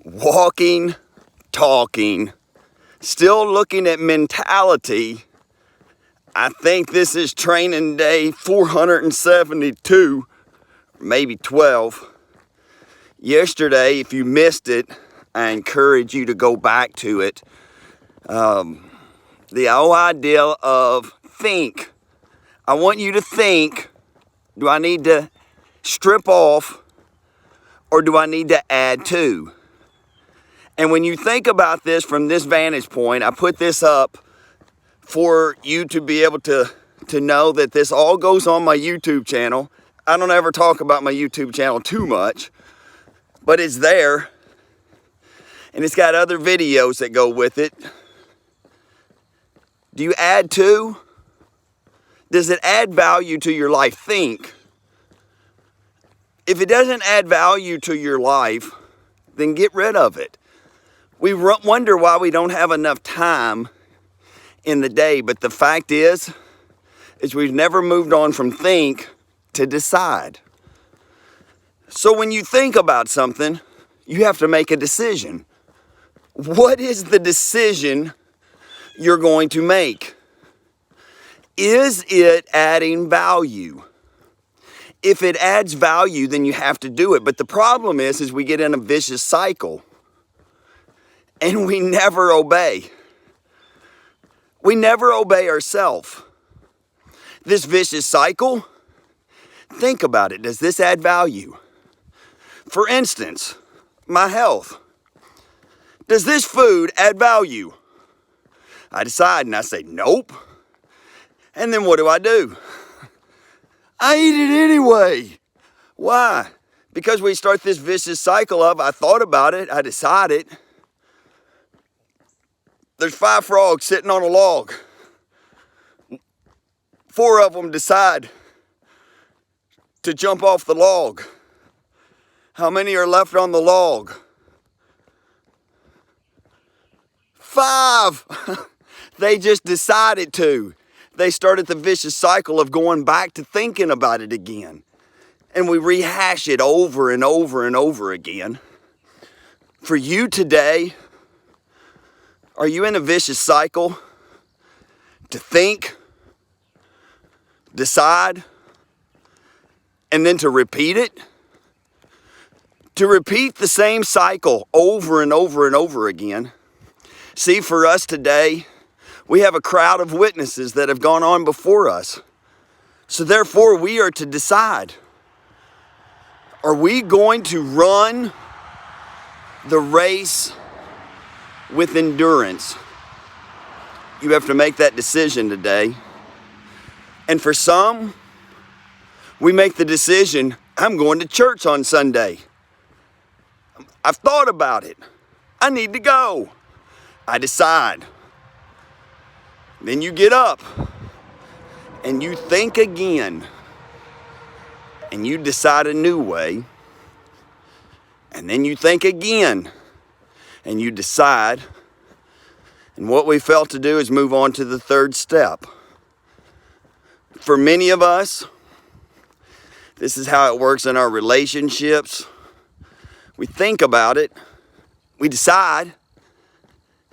walking, talking, still looking at mentality. I think this is training day 472, maybe 12. Yesterday, if you missed it, I encourage you to go back to it. The whole idea of think. I want you to think, do I need to strip off or do I need to add to? And when you think about this from this vantage point, I put this up for you to be able to know that this all goes on my YouTube channel. I don't ever talk about my YouTube channel too much, but it's there. And it's got other videos that go with it. Do you add to? Does it add value to your life? Think. If it doesn't add value to your life, then get rid of it. We wonder why we don't have enough time in the day, but the fact is we've never moved on from think to decide. So when you think about something, you have to make a decision. What is the decision you're going to make? Is it adding value? If it adds value, then you have to do it. But the problem is we get in a vicious cycle and we never obey. We never obey ourselves. This vicious cycle, think about it. Does this add value? For instance, my health. Does this food add value? I decide and I say, nope. And then what do? I eat it anyway. Why? Because we start this vicious cycle of, I thought about it, I decided. There's 5 frogs sitting on a log. 4 of them decide to jump off the log. How many are left on the log? 5. They just decided to. They started the vicious cycle of going back to thinking about it again. And we rehash it over and over and over again. For you today, are you in a vicious cycle to think, decide, and then to repeat it? To repeat the same cycle over and over and over again. See, for us today, we have a crowd of witnesses that have gone on before us. So therefore, we are to decide. Are we going to run the race with endurance? You have to make that decision today. And for some, we make the decision, I'm going to church on Sunday. I've thought about it. I need to go. I decide. Then you get up and you think again and you decide a new way. And then you think again and you decide. And what we fail to do is move on to the third step. For many of us, this is how it works in our relationships. We think about it, we decide,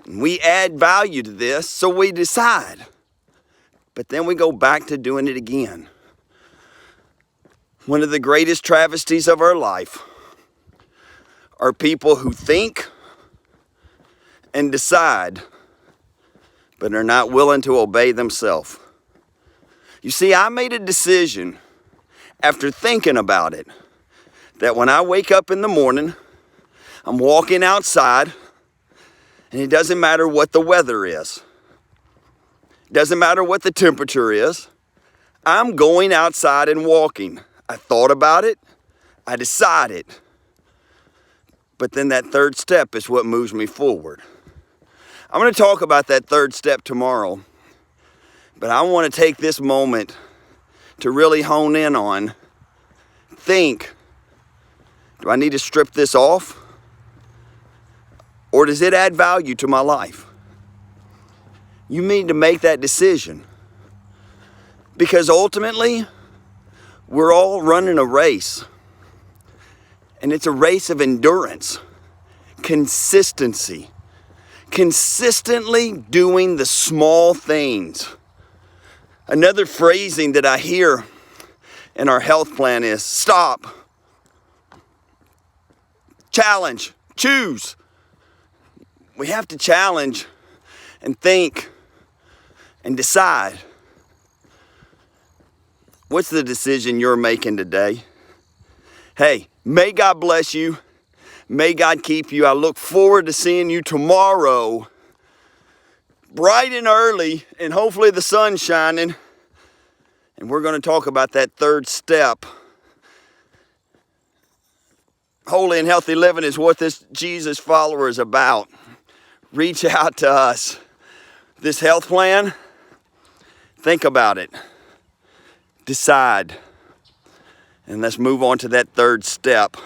and we add value to this, so we decide. But then we go back to doing it again. One of the greatest travesties of our life are people who think and decide, but are not willing to obey themselves. You see, I made a decision after thinking about it, that when I wake up in the morning, I'm walking outside, and it doesn't matter what the weather is. It doesn't matter what the temperature is. I'm going outside and walking. I thought about it. I decided. But then that third step is what moves me forward. I'm going to talk about that third step tomorrow. But I want to take this moment to really hone in on, think, do I need to strip this off? Or does it add value to my life? You need to make that decision. Because ultimately, we're all running a race. And it's a race of endurance. consistency. Consistently doing the small things. Another phrasing that I hear in our health plan is stop, challenge, choose. We have to challenge and think and decide. What's the decision you're making today? Hey, may God bless you. May God keep you. I look forward to seeing you tomorrow, bright and early, and hopefully the sun's shining. And we're going to talk about that third step. Holy and healthy living is what this Jesus follower is about. Reach out to us. This health plan, think about it. Decide. And let's move on to that third step.